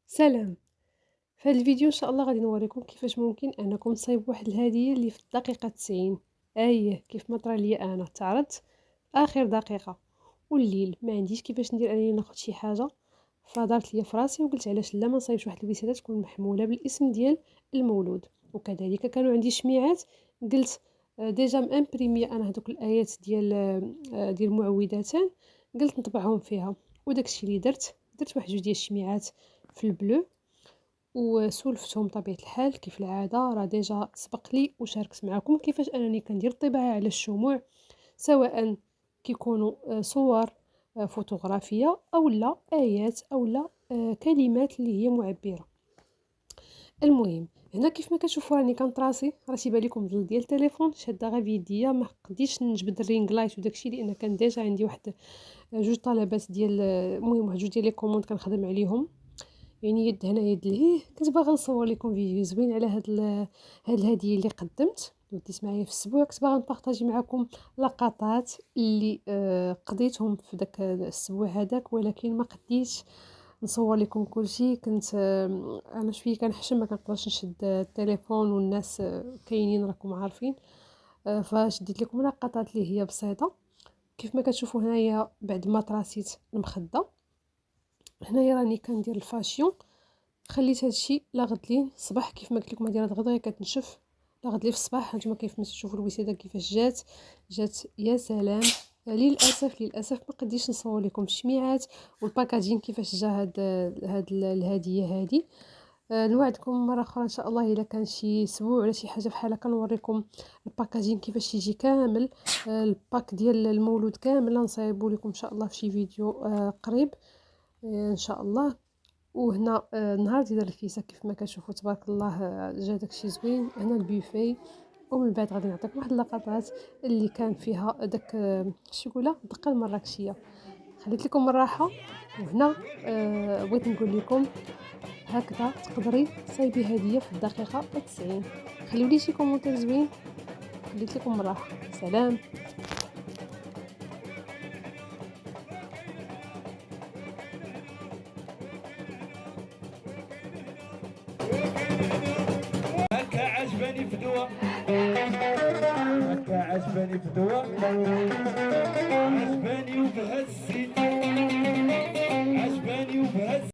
سلام. في هذا الفيديو ان شاء الله غادي نوريكم كيفاش ممكن انكم تصايبوا واحد الهديه اللي في الدقيقه 90. اييه كيف ما طرا ليا انا تعرضت اخر دقيقه والليل ما عنديش كيفاش ندير انني ناخذ شي حاجه، فدارت ليا في راسي وقلت علاش لا ما نصايبش واحد الوسيله تكون محموله بالاسم ديال المولود. وكذلك كانوا عندي شميعات، قلت ديجا مامبريميه انا هذوك الايات ديال المعوذتين، قلت نطبعهم فيها. وداكشي اللي درت واحد جوج ديال الشميعات في البلو وسولفتهم بطبيعة الحال كيف العادة. راه ديجا سبق لي وشاركت معكم كيفاش انني كندير الطباعة على الشموع، سواء كيكونوا صور فوتوغرافية او لا ايات او لا كلمات اللي هي معبرة. المهم هنا كيف ما كتشوفوا راني كنطراسي، راه تيبان لكم الظل ديال التليفون شاده غير بيديا، ما قديتش نجبد الرينغ لايت وداكشي لان كان ديجا عندي واحد جوج طلبات ديال المهم واحد جوج ديال لي كوموند كنخدم عليهم، يعني يد هنا يد لهيه. كنت باغا نصور لكم فيديو زوين على هاد الهديه اللي قدمت وديت معايا في الاسبوع. كنت باغا نبارطاجي معكم لقطات اللي قضيتهم في داك الاسبوع هذاك، ولكن ما قديتش نصور لكم كلشي. كنت انا شويه كنحشم، ما كنقدرش نشد التليفون والناس كاينين راكم عارفين. فشديت لكم لقطات اللي هي بسيطه. كيف ما كتشوفوا هنايا بعد ما تراسيت المخده، هنايا راني كندير الفاشيون. خليت هادشي لغدلين الصباح كيف ما قلت لكم، هادي راه دغيا كتنشف لغدلي في الصباح. هانتوما كيف ما تشوفوا الوسيده كيفاش جات يا سلام. للاسف ما قديش نصور لكم الشميعات والباكاجين كيفاش جا هاد الهديه هادي. نوعدكم مره اخرى ان شاء الله الا كان شي اسبوع ولا شي حاجه بحال هكا نوريكم الباكاجين كيفاش يجي كامل. الباك ديال المولود كامل نصايبوا لكم ان شاء الله في شي فيديو قريب ان شاء الله. وهنا نهار ديال الرفيسه كيف ما كتشوفوا تبارك الله جا داكشي زوين. هنا البوفي، ومن بعد غادي نعطيكم واحد اللقطات اللي كان فيها داك شو يقولها الدقه المراكشيه. خليت لكم الراحه. وهنا بغيت نقول لكم هكذا تقدري تصايبي هديه في الدقيقه 90. خليو لي شي كومونتير زوين. خليت لكم الراحه. سلام. هكا عجباني فدوة، هكا عجباني فدوة، عجباني وبهز عجباني وبهز